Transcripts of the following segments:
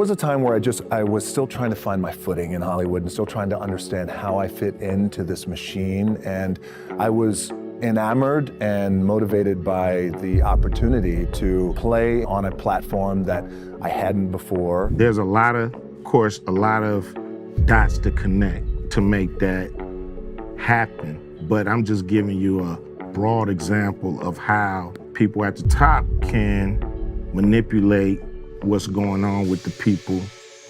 was a time where I was still trying to find my footing in Hollywood and still trying to understand how I fit into this machine. And I was enamored and motivated by the opportunity to play on a platform that I hadn't before. There's a lot of dots to connect to make that happen. But I'm just giving you a broad example of how people at the top can manipulate what's going on with the people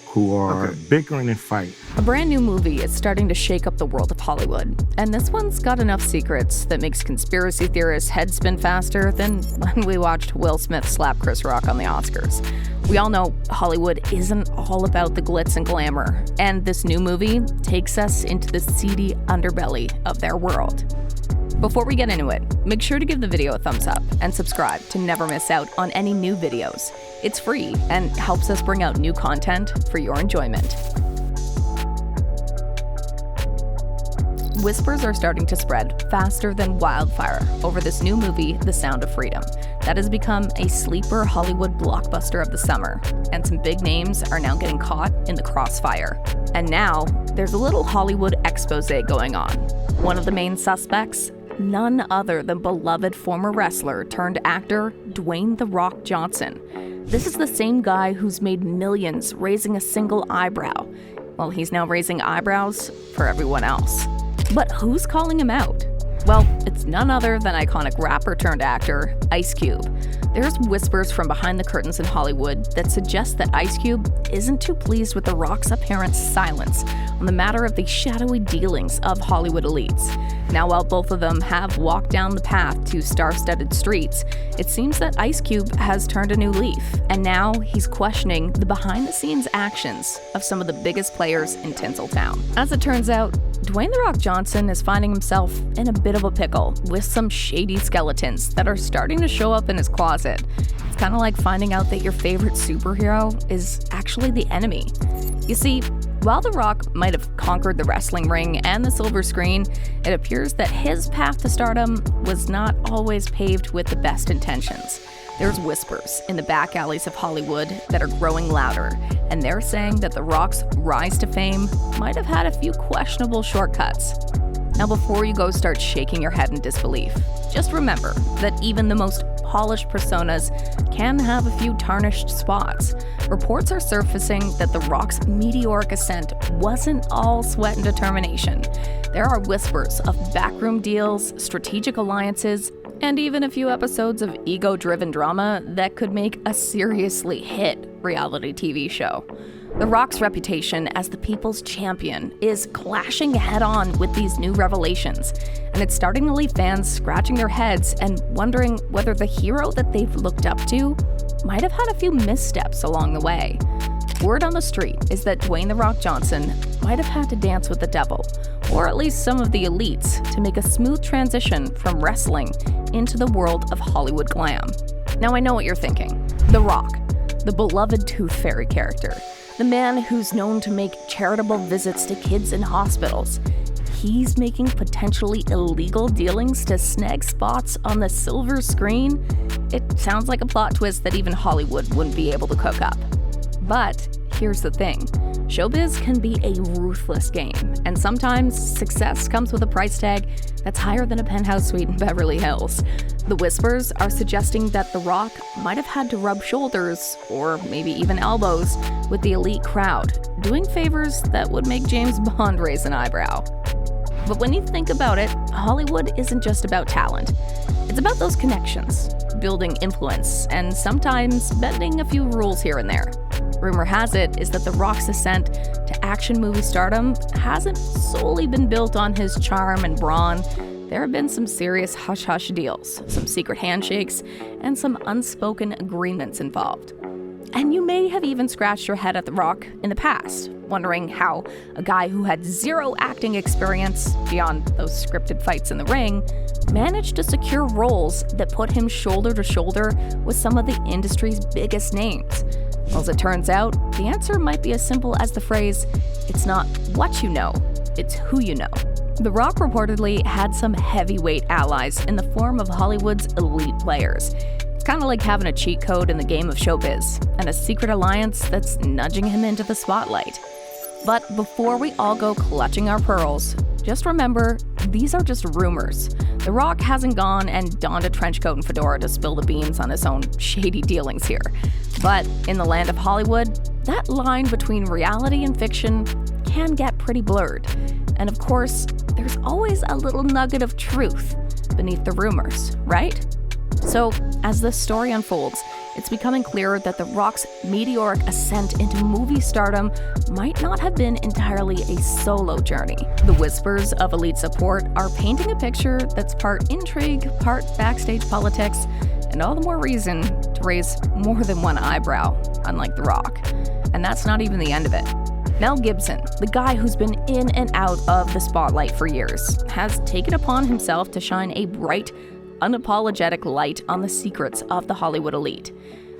who are bickering and fighting. A brand new movie is starting to shake up the world of Hollywood, and this one's got enough secrets that makes conspiracy theorists' heads spin faster than when we watched Will Smith slap Chris Rock on the Oscars. We all know Hollywood isn't all about the glitz and glamour, and this new movie takes us into the seedy underbelly of their world. Before we get into it, make sure to give the video a thumbs up and subscribe to never miss out on any new videos. It's free and helps us bring out new content for your enjoyment. Whispers are starting to spread faster than wildfire over this new movie, The Sound of Freedom, that has become a sleeper Hollywood blockbuster of the summer, and some big names are now getting caught in the crossfire. And now, there's a little Hollywood expose going on. One of the main suspects, none other than beloved former wrestler turned actor Dwayne "The Rock" Johnson. This is the same guy who's made millions raising a single eyebrow. Well, he's now raising eyebrows for everyone else. But who's calling him out? Well, it's none other than iconic rapper turned actor Ice Cube. There's whispers from behind the curtains in Hollywood that suggest that Ice Cube isn't too pleased with The Rock's apparent silence on the matter of the shadowy dealings of Hollywood elites. Now, while both of them have walked down the path to star-studded streets, it seems that Ice Cube has turned a new leaf, and now he's questioning the behind-the-scenes actions of some of the biggest players in Tinseltown. As it turns out, Dwayne "The Rock" Johnson is finding himself in a bit of a pickle with some shady skeletons that are starting to show up in his closet. It's kind of like finding out that your favorite superhero is actually the enemy. You see, while The Rock might have conquered the wrestling ring and the silver screen, it appears that his path to stardom was not always paved with the best intentions. There's whispers in the back alleys of Hollywood that are growing louder, and they're saying that The Rock's rise to fame might have had a few questionable shortcuts. Now, before you go start shaking your head in disbelief, just remember that even the most polished personas can have a few tarnished spots. Reports are surfacing that The Rock's meteoric ascent wasn't all sweat and determination. There are whispers of backroom deals, strategic alliances, and even a few episodes of ego-driven drama that could make a seriously hit reality TV show. The Rock's reputation as the people's champion is clashing head-on with these new revelations, and it's starting to leave fans scratching their heads and wondering whether the hero that they've looked up to might have had a few missteps along the way. Word on the street is that Dwayne "The Rock" Johnson might have had to dance with the devil, or at least some of the elites, to make a smooth transition from wrestling into the world of Hollywood glam. Now, I know what you're thinking. The Rock, the beloved Tooth Fairy character, the man who's known to make charitable visits to kids in hospitals. He's making potentially illegal dealings to snag spots on the silver screen? It sounds like a plot twist that even Hollywood wouldn't be able to cook up. But here's the thing. Showbiz can be a ruthless game, and sometimes success comes with a price tag that's higher than a penthouse suite in Beverly Hills. The whispers are suggesting that The Rock might have had to rub shoulders, or maybe even elbows, with the elite crowd, doing favors that would make James Bond raise an eyebrow. But when you think about it, Hollywood isn't just about talent. It's about those connections, building influence, and sometimes bending a few rules here and there. Rumor has it is that The Rock's ascent to action movie stardom hasn't solely been built on his charm and brawn. There have been some serious hush-hush deals, some secret handshakes, and some unspoken agreements involved. And you may have even scratched your head at The Rock in the past, wondering how a guy who had zero acting experience beyond those scripted fights in the ring managed to secure roles that put him shoulder to shoulder with some of the industry's biggest names. Well, as it turns out, the answer might be as simple as the phrase, "It's not what you know, it's who you know." The Rock reportedly had some heavyweight allies in the form of Hollywood's elite players. It's kind of like having a cheat code in the game of showbiz, and a secret alliance that's nudging him into the spotlight. But before we all go clutching our pearls, just remember, these are just rumors. The Rock hasn't gone and donned a trench coat and fedora to spill the beans on his own shady dealings here. But in the land of Hollywood, that line between reality and fiction can get pretty blurred. And of course, there's always a little nugget of truth beneath the rumors, right? So, as this story unfolds, it's becoming clearer that The Rock's meteoric ascent into movie stardom might not have been entirely a solo journey. The whispers of elite support are painting a picture that's part intrigue, part backstage politics, and all the more reason to raise more than one eyebrow, unlike The Rock. And that's not even the end of it. Mel Gibson, the guy who's been in and out of the spotlight for years, has taken upon himself to shine a bright, unapologetic light on the secrets of the Hollywood elite.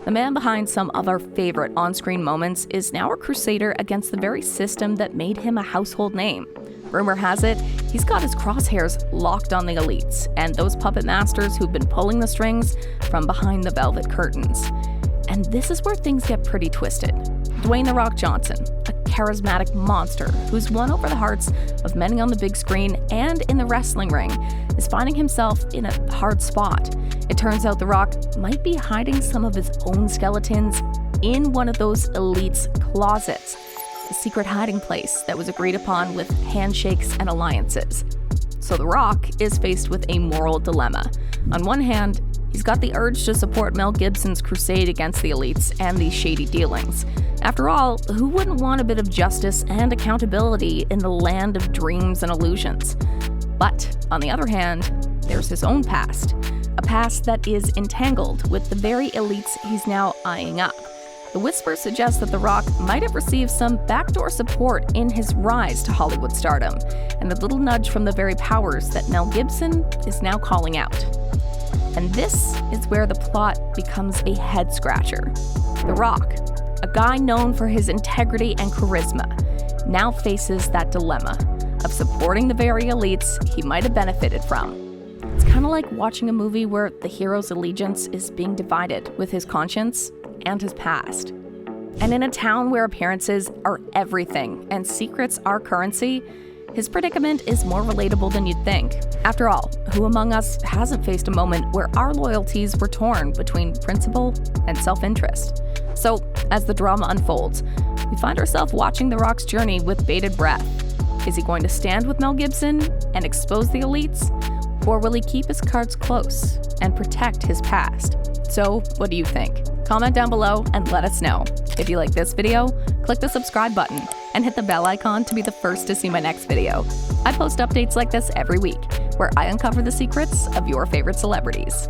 The man behind some of our favorite on-screen moments is now a crusader against the very system that made him a household name. Rumor has it, he's got his crosshairs locked on the elites and those puppet masters who've been pulling the strings from behind the velvet curtains. And this is where things get pretty twisted. Dwayne "The Rock" Johnson, a charismatic monster who's won over the hearts of many on the big screen and in the wrestling ring, is finding himself in a hard spot. It turns out The Rock might be hiding some of his own skeletons in one of those elites' closets, a secret hiding place that was agreed upon with handshakes and alliances. So The Rock is faced with a moral dilemma. On one hand, he's got the urge to support Mel Gibson's crusade against the elites and these shady dealings. After all, who wouldn't want a bit of justice and accountability in the land of dreams and illusions? But on the other hand, there's his own past, a past that is entangled with the very elites he's now eyeing up. The whispers suggest that The Rock might have received some backdoor support in his rise to Hollywood stardom, and a little nudge from the very powers that Mel Gibson is now calling out. And this is where the plot becomes a head-scratcher. The Rock, a guy known for his integrity and charisma, now faces that dilemma of supporting the very elites he might have benefited from. It's kind of like watching a movie where the hero's allegiance is being divided with his conscience and his past. And in a town where appearances are everything and secrets are currency, his predicament is more relatable than you'd think. After all, who among us hasn't faced a moment where our loyalties were torn between principle and self-interest? So, as the drama unfolds, we find ourselves watching The Rock's journey with bated breath. Is he going to stand with Mel Gibson and expose the elites? Or will he keep his cards close and protect his past? So, what do you think? Comment down below and let us know. If you like this video, click the subscribe button and hit the bell icon to be the first to see my next video. I post updates like this every week, where I uncover the secrets of your favorite celebrities.